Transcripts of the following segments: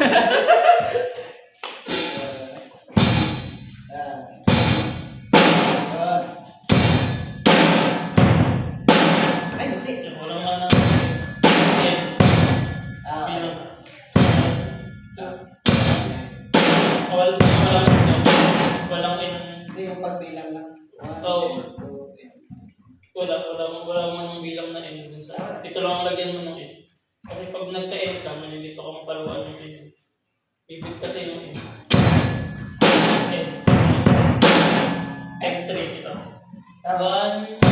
Ay, hindi. Walang nga ng N. Bilang. Walang N. Hindi yung pagbilang lang. Oo. Walang mang bilang na N dun sa. Ito lang ang lagyan mo ng N. Kasi pag nagka-N ka, malilito ka mapaluan ng N. Bibit kasi yung N. N. N3 ito. 1, 2,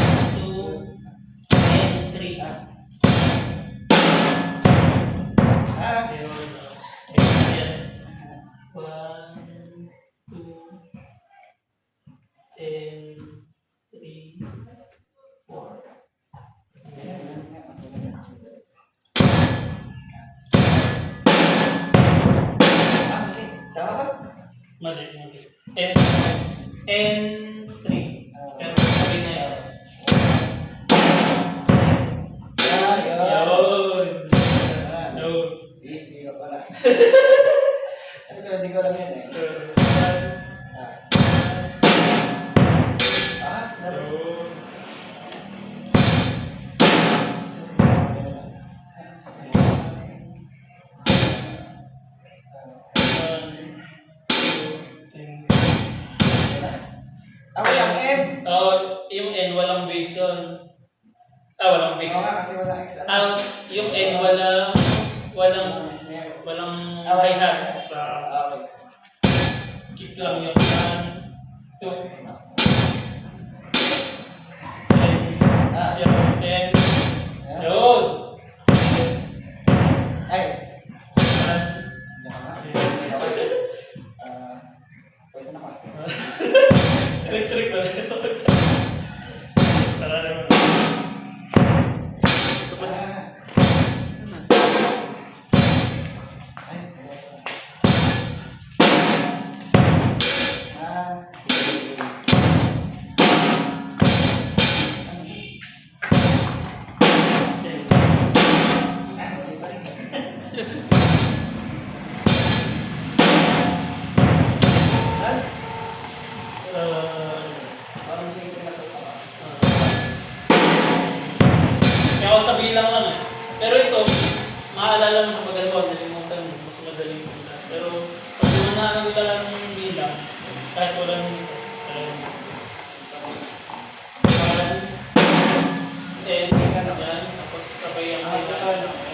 N3. Ayun. Ayan. 1, 2, N3, 4. Mali. N3. Pero sabi na yan. Yun. Hindi ko pala. Hindi ko alam yan eh. Yung N walang base yun. Walang base. Oo nga, kasi wala X. Yung N walang hi-hat. Kick lang yung 1, 2. N. Yun. Ay. Pwede na pa. Electric ba ito? Tara naman. Kaya ako sa bilang lang eh. Pero ito, maaalala mo sa pagalawa, nalimutan mo, mas madaling punta. Pero pag yung nakakagala ng bilang, kahit wala nyo dito, talagang dito. 1, 10, yan, tapos sabay ang bilang.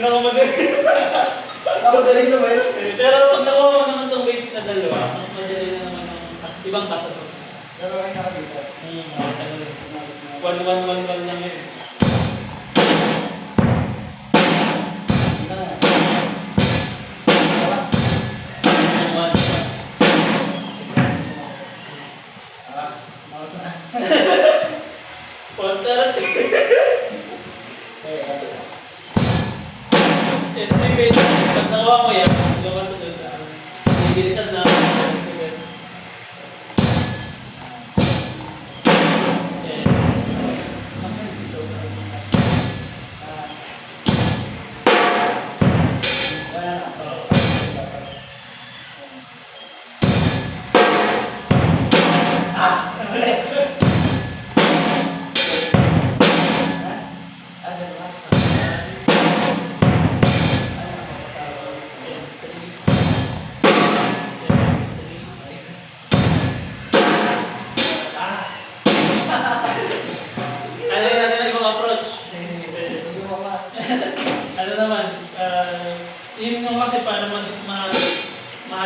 Malaman na kita. Magaling na ba yun? Pero pag nakuha mo naman itong basic na dalawa, mas madali na naman yung ibang kaso to. Pero ay nakabita. 1-1-1-1 lang yun. Ito yung basic. Pag nakuha mo yan, yung kasunod na, nagigilisan na.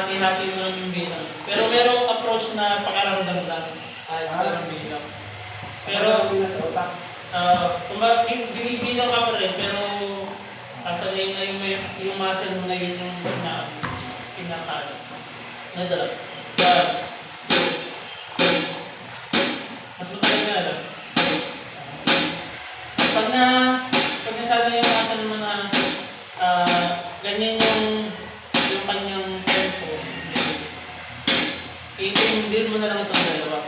hati-hati mo lang yung bilang. Pero merong approach na pakaramdam lang. Kahit walang bilang. Pero, Pero sa utak. binibilang ka pa rin, pero sasabihin na yung muscle mo na yun yung pinaka nadala. Mas matagal na lang. Pag nasabi yung muscle mo na ganyan yung kanyang tempo, i-din mo na lang itong dalawa.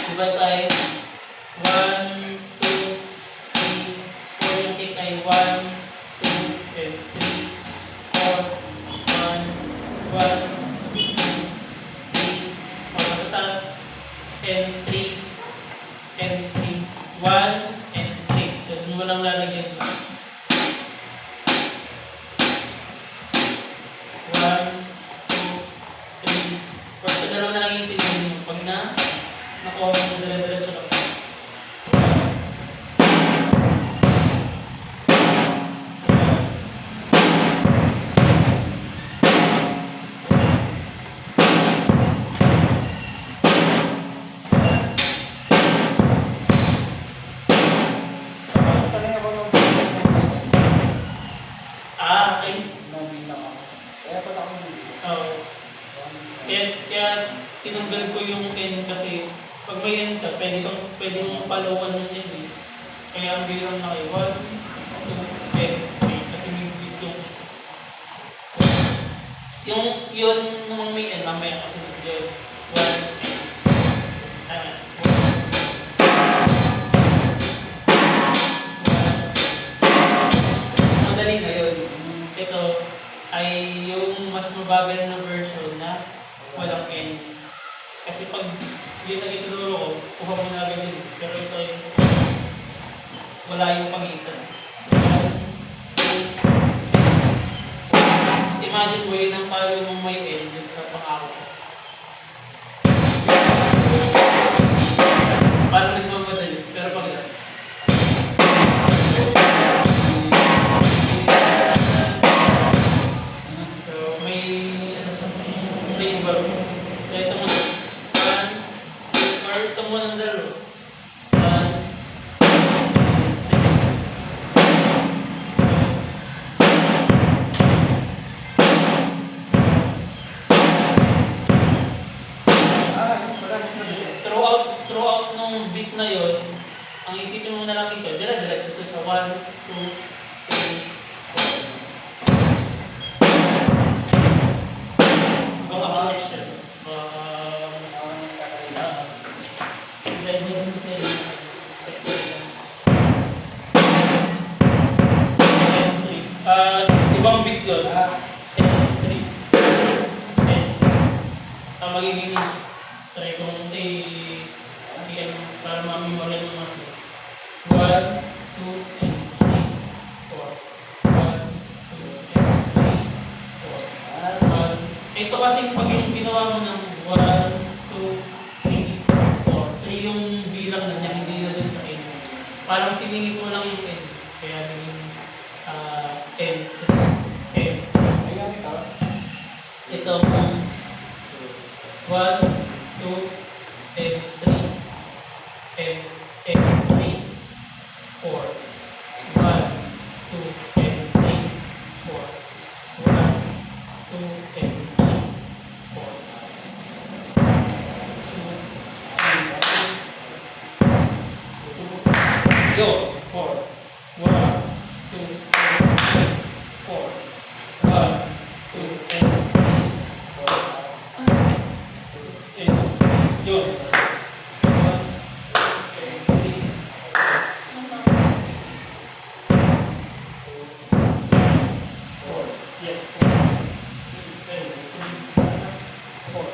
Diba tayo? 1, 2, 3, 4 yung kick ay 1, 2, and 3, 4, 1, 2, 3, masasad, and 3, and 3, 1, and 3. So, dun mo lang lalagyan siya. 1, 2, 3, 4. Sa dalawa na lang yung tinignan mo. Pag nakuha mo sa dala-diretso lang. Sanay ako ng Ay. bilang ako. Kaya pala ako nandito. Oo. Kaya tinanggal ko yung end kasi pag may end ka, pwede mong palawan ng end eh. Kaya ang bilang na kayo, 1, 2, and 3. Kasi may bit yun namang may end, mamaya kasi yun. 1, and tama. Madali na yun. Ito ay yung mas mabagal na version na walang end. Kasi pag yun ang itinuro ko, kuha mo na agad yun. Pero ito ay wala yung pagitan. 1, 2, mas imagine mo yun ang palo mong may end dun sa pangako ko. Parang nagmamadali, pero pag so may ano sa flavor. So ito mo 1, or ito mo ng dalawa. 1, Yun pala. Mas madali. throughout nung beat na yon, ang isipin mo na lang dito, dire-diretso ito sa 1, 2, 3, 4. Ibang approach siya. Ibang beat yun. 3, 10. Ang magiging try kong para ma-memorial mo mas 1, 2, and 3, 4. 1, 2, and 3, 4. Ito kasi pag yung ginawa mo ng 1, 2, 3, 4. 3 yung bilang na niya, hindi na dun sa end. Parang siningit mo lang yung end. Kaya naging end. End. Ayan ito. Ito kung 1, 2, and 3, and 3, 4. 1, 2, and 3, 4. 1, 2, and 3, 4. 2, 3, go! 4. 1, 2, and 3, 4. 1, 2, and 3, 4. Yun. 1, 2, and 3. Yeah. 2, and 3, 4.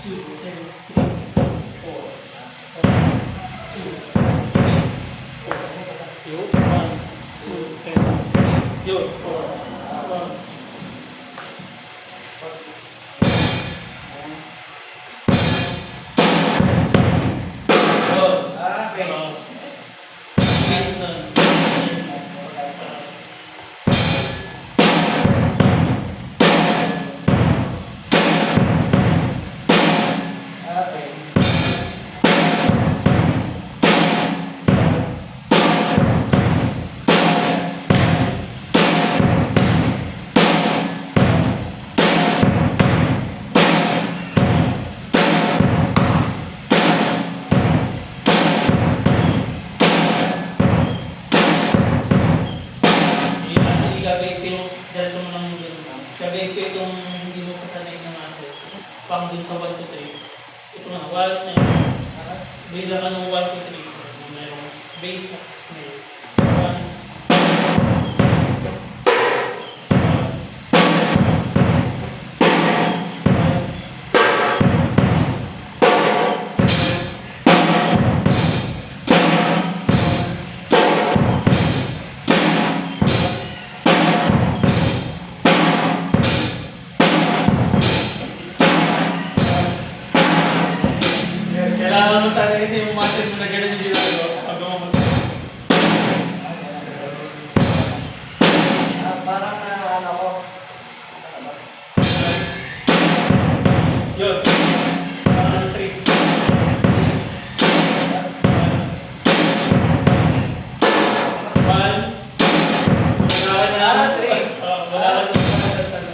2, and 3, 4. pang dun sa 1 to 3. Ito na, wallet na yun. Bilang ka ng 1 to 3. Mayroong base at snare. 1, kailangan mo sana kasi yung muscle mo na ganun yung ginagawa pag gumamot. Parang ano ko. Yun. 3. One. Wala ka na. Three. Wala ka na.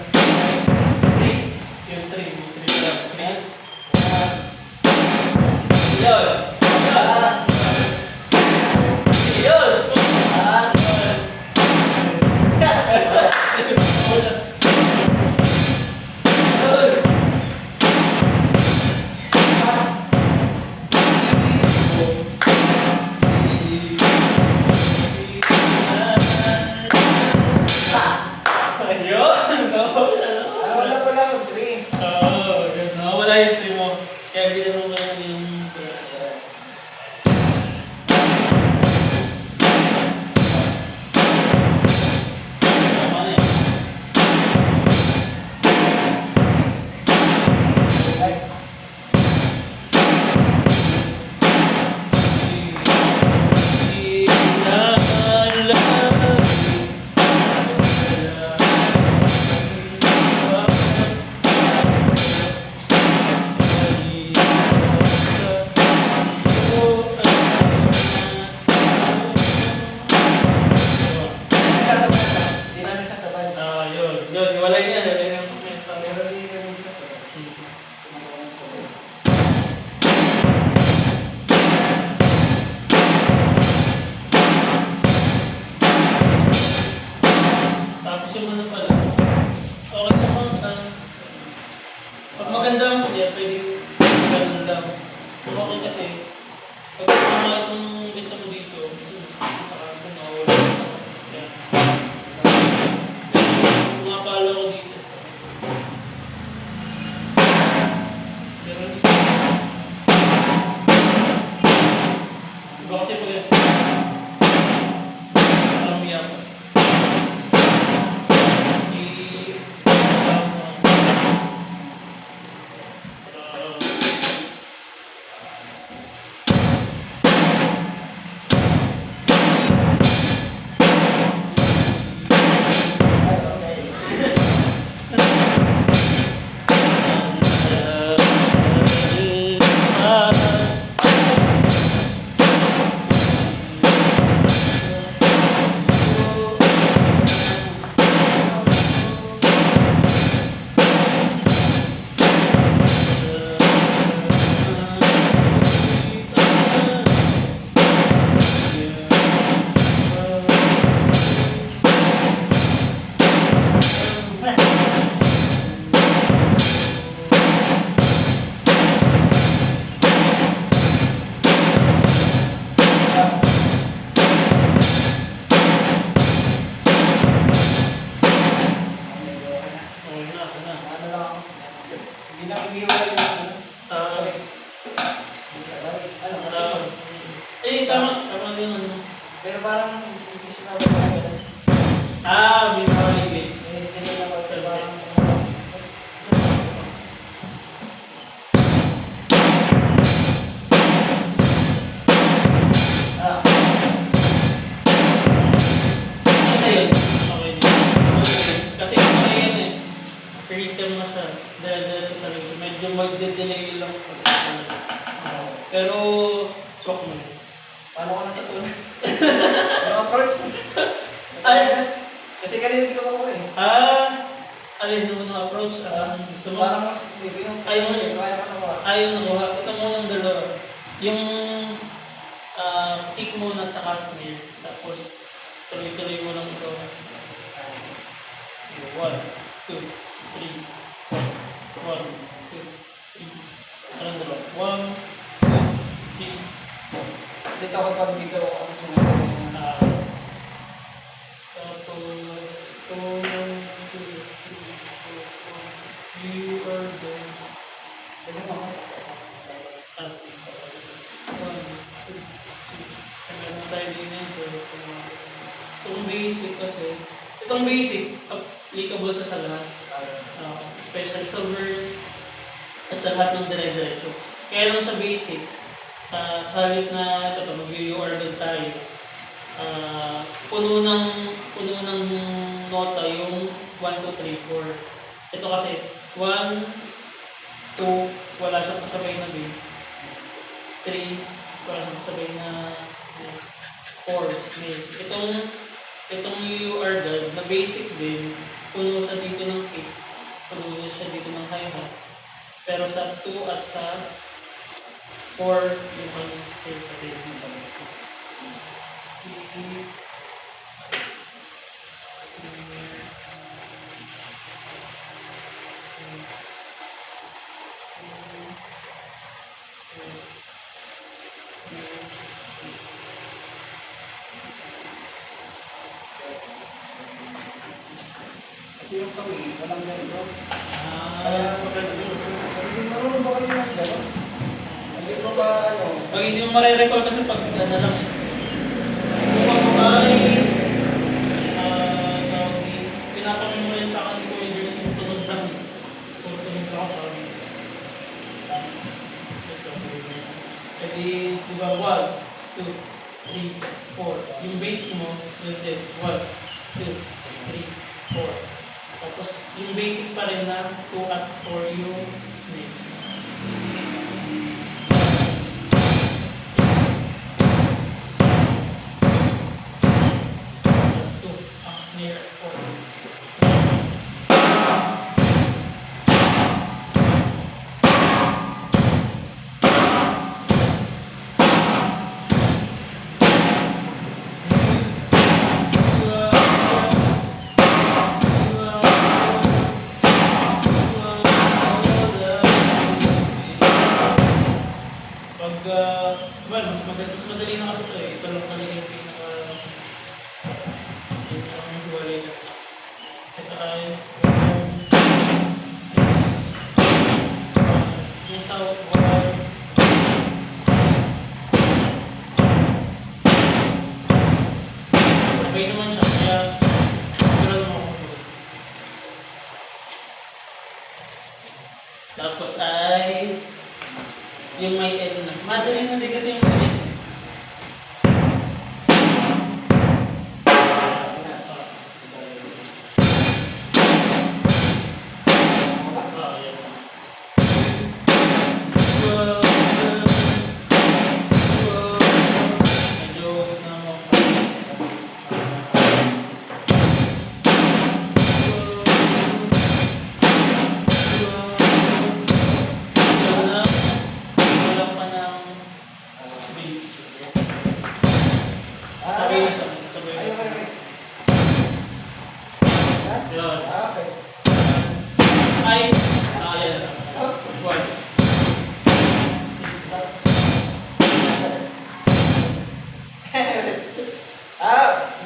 3. Yun, 3. 3 lang. 3. Yun. Yun. Wala pala ako, 3. Nawala yung stream mo. Kaya bilang mo lang yung tama na yun. Hindi namin sasabay. Yun, wala niya. Pero hindi namin sasabay. Tumatawa ng sabay. Tapos yung ano pala, okay naman, pag maganda ang sadya, pwede ganun lang. Kung okay kasi, pag mga itong dito mo dito, saka ito nawawala sa yan. Mga palo ko dito. Pero iba kasi pag parang umiyak. Ano lang ako. Hindi na iiwala yung ano. Tama din ano. Pero parang hindi siya na May paligid. hindi na ako parang Ano yun? Okay din. Okay. Kasi ano yan eh. Creator na siya. Dahil talaga. Medyo mag-delay lang. Pero, swak mo. paano ko natutunan? Yung approach. Ay! Kasi kanina ginawa ko eh. Alin mo ng approach? Gusto mo? Parang mas hindi yung Ayaw mo eh. kaya ko nakuha. Ayaw nakuha. Ito mo ng dalawa. Yung kick mo na tsaka snare. Tapos, tuloy-tuloy mo lang ito. 1, 2, 3, 4. 1, 2, 1, 2, 3, Dito ako pag dito ako sinabi yung tapos, ito yung you are the as 1, 2, 3. Hanggang na tayo din yan. Itong basic kasi, itong basic, applicable sa lahat. Especially sa verse at sa lahat ng dire-diretso. Kaya lang sa basic, sa halip na ito, mag-u-organ tayo, puno ng nota yung 1, 2, 3, 4. Ito kasi 1, 2, wala siyang kasabay na bass. 3, wala siyang kasabay na snare. 4, snare. Itong u-organ na basic din, puno siya dito ng kick, puno siya dito ng hi-hats. Pero sa 2 at sa 4, yung mga snare pati dito. kasi yung kami, walang ganito. Kaya, Marunong ba kayo ng gano'n? Hindi ko ba ano? pag hindi mo marirecall kasi pag ano lang eh. Kung ako ay pinapakita mo rin sa akin ni Kuya Ders yung tunog lang eh. So, tunog lang ako. E di, di ba, 1, 2, 3, 4. Yung bass mo, yun din. 1, 2, 3, 4. Tapos, yung basic pa rin na 2 at 4 yung snare. Tapos 2 ang snare at 4. Well, mas madali na kasi ito eh. Ito lang talaga yung pinaka-hiwalay na. Ito ay yung south wall. Sabay naman siya, kaya sigurado mo ako. Tapos ay yung may L na. Madali na din kasi yung may L.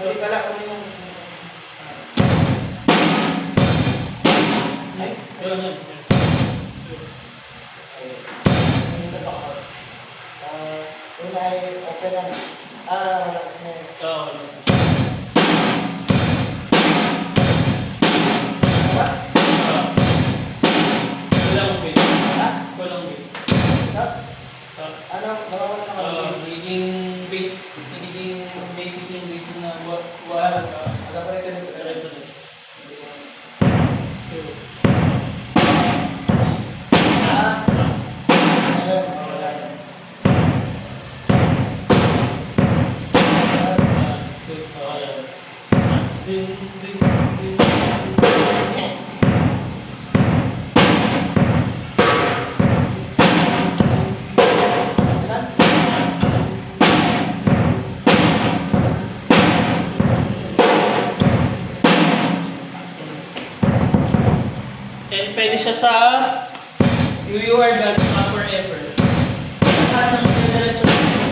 Muli pala ko yung... Ay, yung ay open na. Wala kasi na yun. Walang base. Ano? Nawawala na ka. Nagiging basic yung basic na wala ka. Alam ko rin ito nito. Ito na. Ayun, wala na. Ding, ding, ding. And pwede siya sa UUR dot upper effort. diretso. Yan, yan.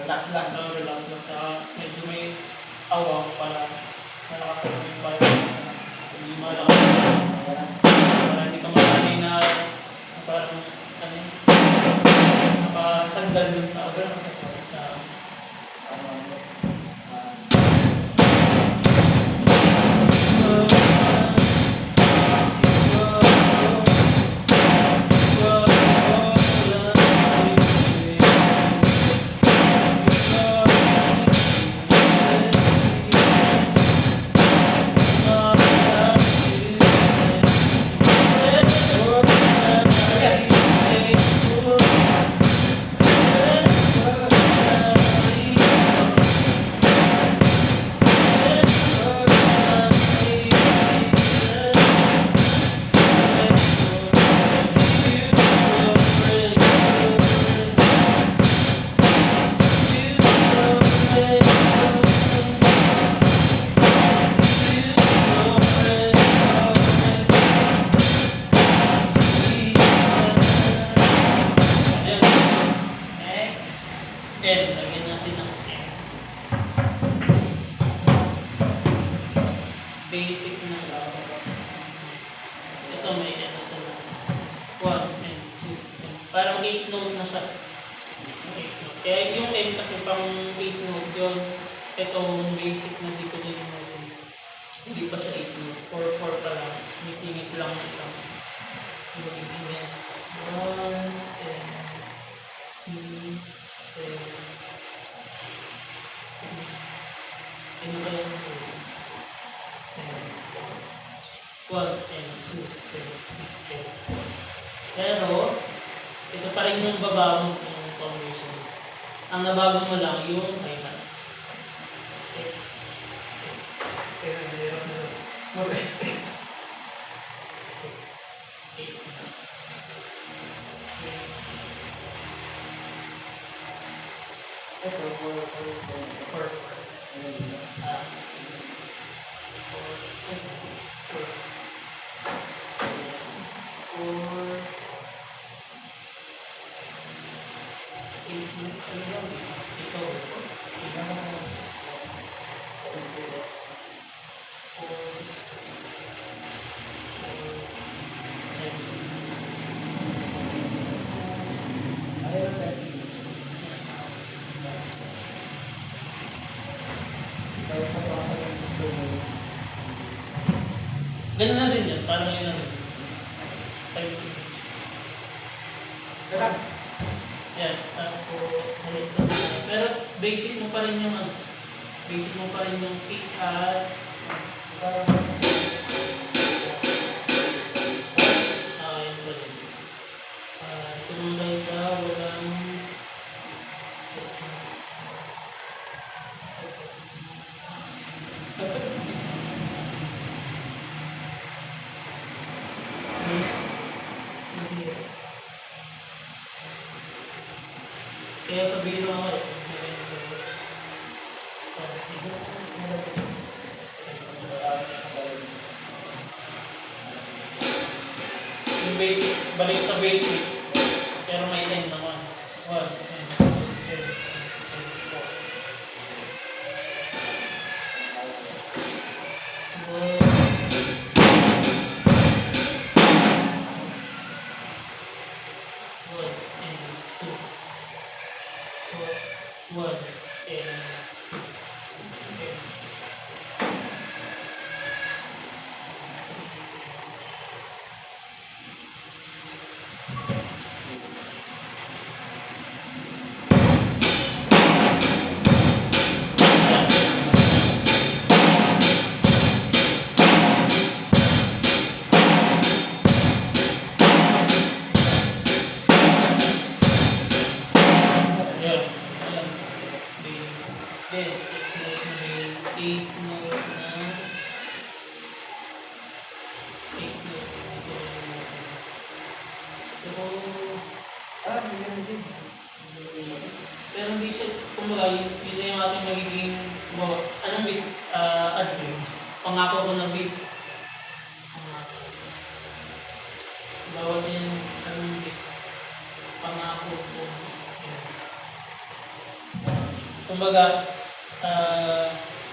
Relax lang. Relax lang. Saka medyo may awang para malakas ang yung bike. Hindi malakas. Para hindi ka masanay na parang ano yun, nakasandal dun sa agad sa N, lagyan natin ng N. Basic na lang. Ito may N ito na. 1 and 2. Para mag-8 note na siya. 8 note. Kaya yung N kasi pang 8 note yun. Itong basic na dito din yung note. Hindi pa siya 8 note. 4-4 pa lang. May singit lang ng isang. Magiging yan. 1 and 2. Ano ba yung 1 and 2, 3, 4. Pero, ito pa rin yung babago ng formation. Ang nabago mo lang yung hi-hat. Ganun na din yan, parang yun na rin. Yan, tapos halit na din. Pero basic mo pa rin yung ano, basic mo pa rin yung pick at yun pa rin. Ito mong guys walang kaya sabihin mo ako yung basic, balik sa basic pero may end naman 1 and 2, 3, 4. One and yeah, Hindi. Pero hindi siya, kumbaga, yun na yung ating magiging, anong beat, ano yun? Pangako ko ng beat. Bawal yung anong beat. Pangako ko. Yan. Kumbaga,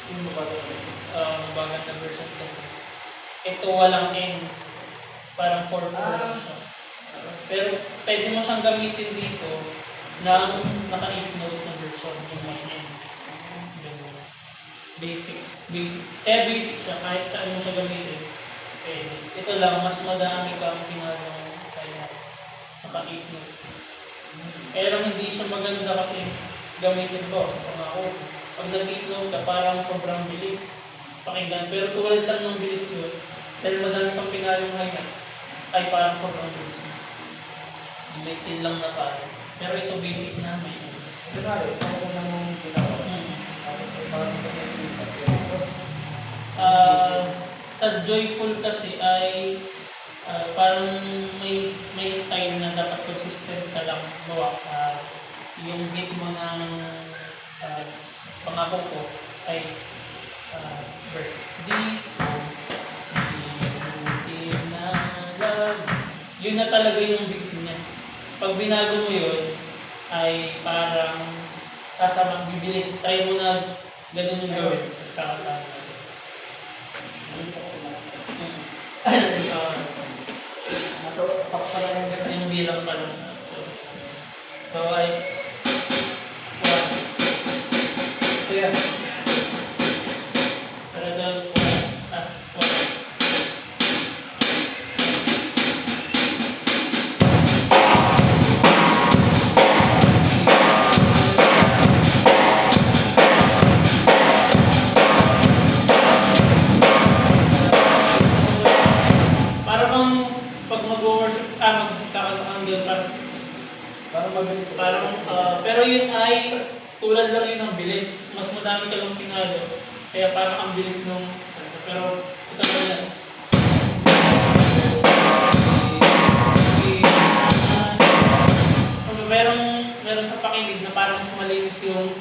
Yung mabagal. mabagat na version kasi. Ito walang N. Parang 4-4 lang siya. Pero pwede mo siyang gamitin dito ng naka-8 note na version yung may N. Ganun. Basic. Kaya basic siya, kahit saan mo siya gamitin. Pwede. Ito lang, mas madami kang pinagawang kaya naka-8 note. Kaya lang hindi siya maganda kasi gamitin ko sa pangako. Pag nag-8 note ka, parang sobrang bilis pakinggan. Pero tulad lang ng bilis yun, dahil madami kang pinagawang kaya, ay parang sobrang bilis yun. May chill lang na parang. Pero ito basic na may N. Kunwari, ako ko nang ginawa. Tapos parang Sa joyful kasi ay parang may style na dapat consistent ka lang gawa. Yung beat mo ng pangako ko ay verse. Yun na talaga yung beat niya. Pag binago mo yun, ay parang sasamang bibilis. Try mo na ganun yung gawin. Tapos kakatawa natin. So, pala yung ganda. Yung bilang pa lang. So ay 1. So, yan. Talagang 1. Para bang pag mag-worship, magkakaroon doon, Parang mabilis. pero yun ay tulad lang yun ng bilis. Mas madami ka lang pinalo. Kaya parang ang bilis nung, pero ito na yan. Meron sa pakinig na parang mas malinis yung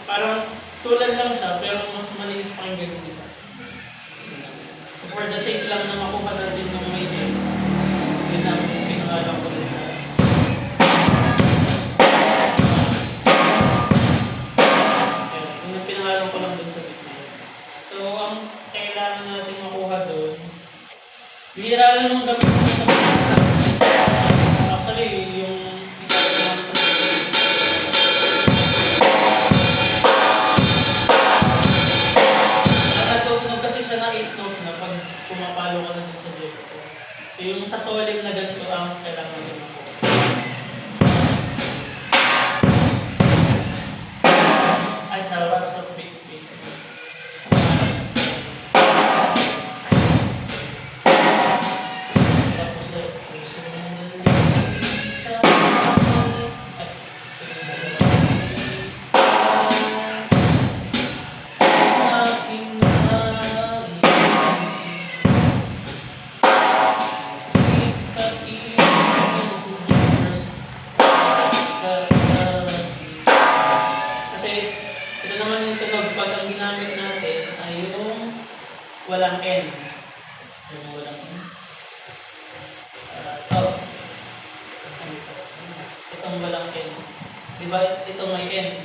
parang tulad lang siya, pero mas malinis pakinggan yung isa. So for the sake lang na makuha natin ng may name, yun ang pinangalan ko rin sa yun ang pinangalan ko lang dun sa beat na yun. So ang kailangan natin makuha doon, bihira lang nung gamit ko sa beat. Actually, yung isa ko naman sa natutunog kasi siya na 8 note na pag pumapalo ka na din sa jeff ko. So yung sa solim na ganito ang kailangan din ako. Ay, sa beat base. Tapos na walang N. Yung walang N. Itong walang N. Diba ito may N?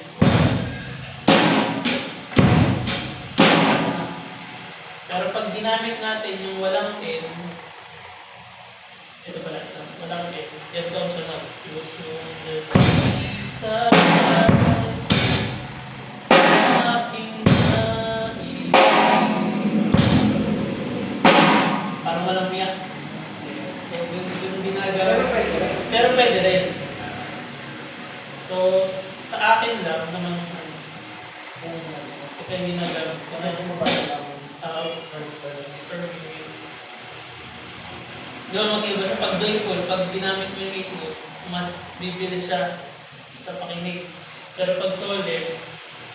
Pero pag ginamit natin yung walang N, ito pala ito. Walang N. Yan ito ang tunog. Susunod sa aking parang walang miyak. So, yung ginagawa. Pero pwede rin. So, sa akin lang naman, ito yung ginagawa. Ito mo ba lang? Doon mag-iba siya. Pag joyful, pag ginamit mo yung 8 note, mas bibilis siya sa pakinig. Pero pag solemn,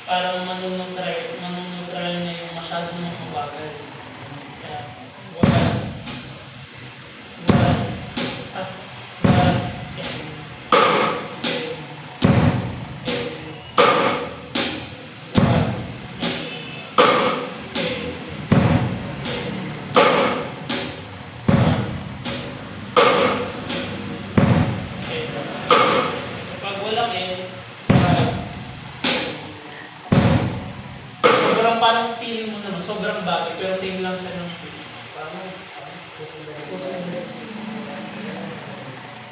parang manunutral niya yung masyadong mabagal. Kaya, one, one, up, one, pag walang N, sobrang parang feeling mo naman, sobrang bagay, pero same lang siya ng feeling.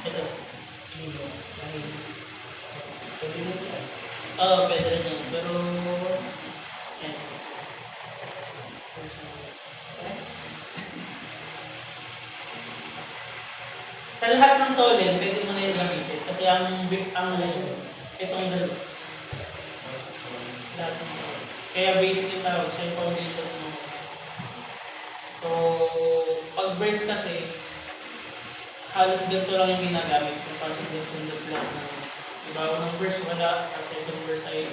Ito. Oo, pwede rin yun. Pero, yan. Sa lahat ng solid, pwede mo na yung gamitin. Kasi ang itong dalawa. Lahat ng solid. Kaya basic yung tawag, siya yung foundation ng mga verse. So, pag verse kasi, halos ganito lang yung ginagamit. Kung pasundot-sundot lang ng ibabaw ng verse, wala. Kasi itong verse ay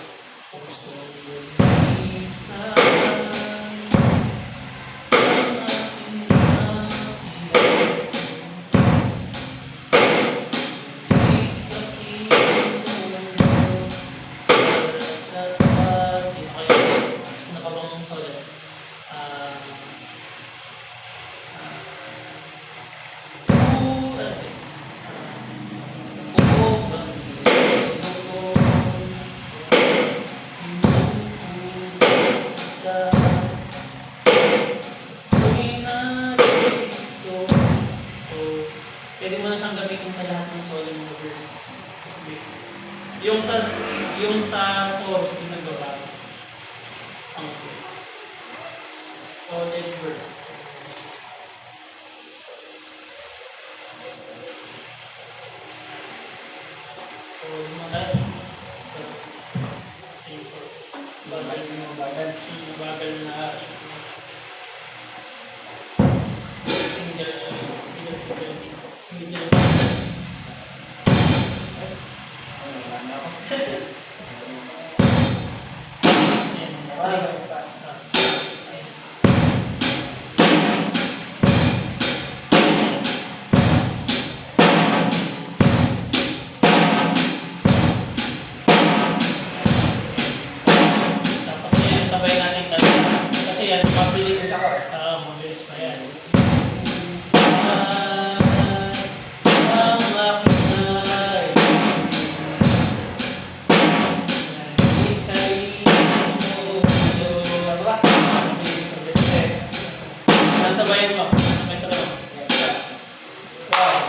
pwede mo na siyang gamitin sa lahat ng solo ng verse. Yung sa chorus, yung nagbabago. Ang verse. Solid verse. So, yung mga bagal na single. Tapos yan, sabay natin kasi yan, mabilis pa yan. Sabayan mo. Metro. One.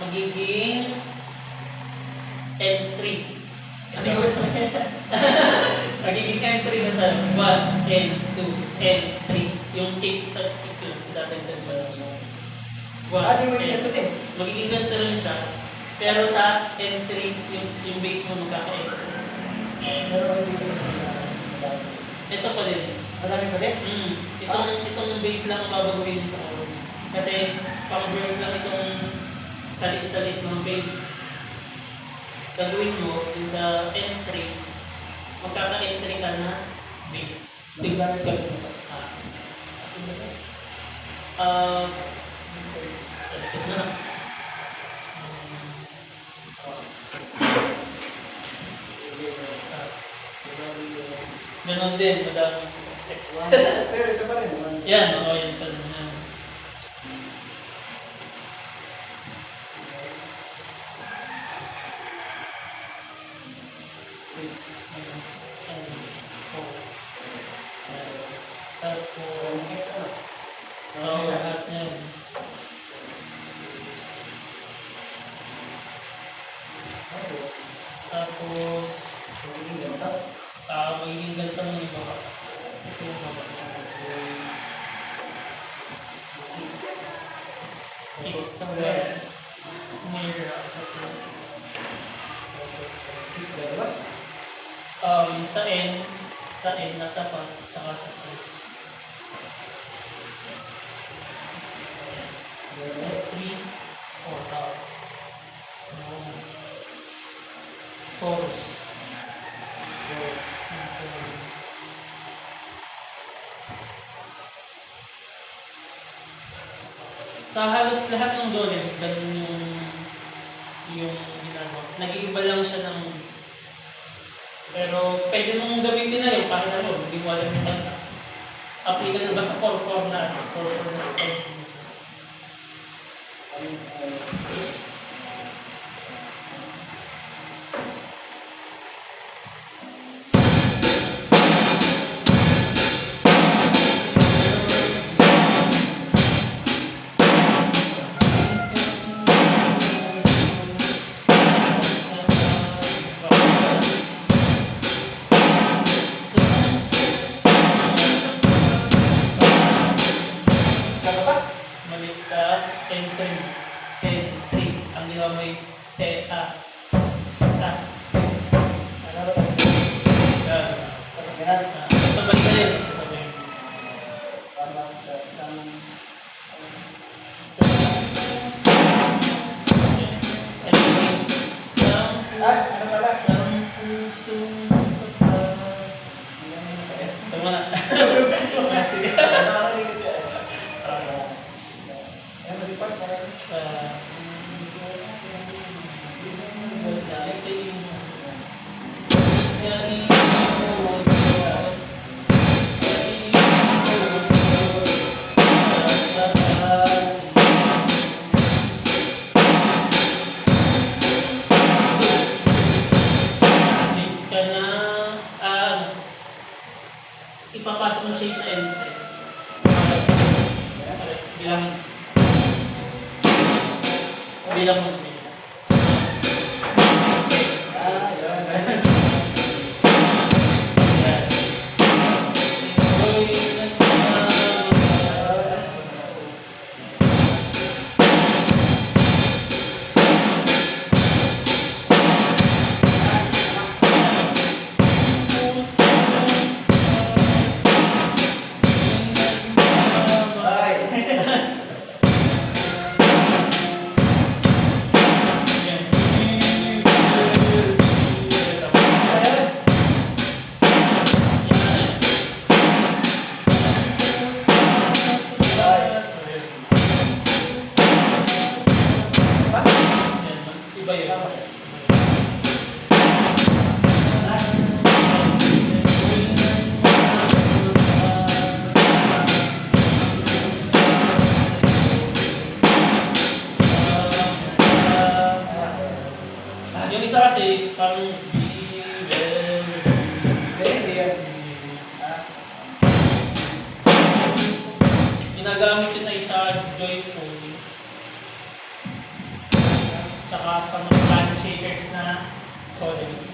Magiging N3. Magiging N3 na siya. 1, N2, N3. Yung tip sa tip yun, dadagdag ba lang siya? 1, N. Magiging ganito rin siya. Pero sa N3, yung base mo magkaka-N. Ito pa din. Madami pa din? Itong base lang ang babaguhin sa chorus. Kasi pang verse lang itong salit-salit ng base. Gagawin mo yung sa N3, magkaka-N3 ka na base. Magkano ka? Ito na. Ganon din, madaming steps. Pero ito pa rin. Yan, oo, yan pa rin. Oo, lahat yan. Tapos, Magiging ganda. magiging ganito ng iba pa. Ito yung baba. Kick sa well. Snare sa tail. Dalawa. Sa end na tapat, tsaka sa tail. 3, 4 tao. Chorus. Sa halos lahat ng zone, ganun yung ginagawa. Nag-iiba lang siya ng... Pero pwede mong gamitin na yun kahit ano, hindi mo alam yung kanta. Applicable ba sa 4-4 na 4-4 na times? Kano ba? Mali sa 10-3. 10-3. Ang ginawa mo yung te-a. Ta. Ano ba? Yan. Tapos ganun. Ito balik ka rin. Sabi mo. Tama sa isang... Ah, ano pala? Tama na. Sige. Nakakarinig siya. Ayan, mag-report para... Ipapasok mo siya sa entry. Bilang bilang mo. Ah, yun. Ay. Iba yun. Yung isa kasi, parang Hindi yan. Ah, ginagamit yun ay sa joyful. Tsaka sa mga shakers na solid.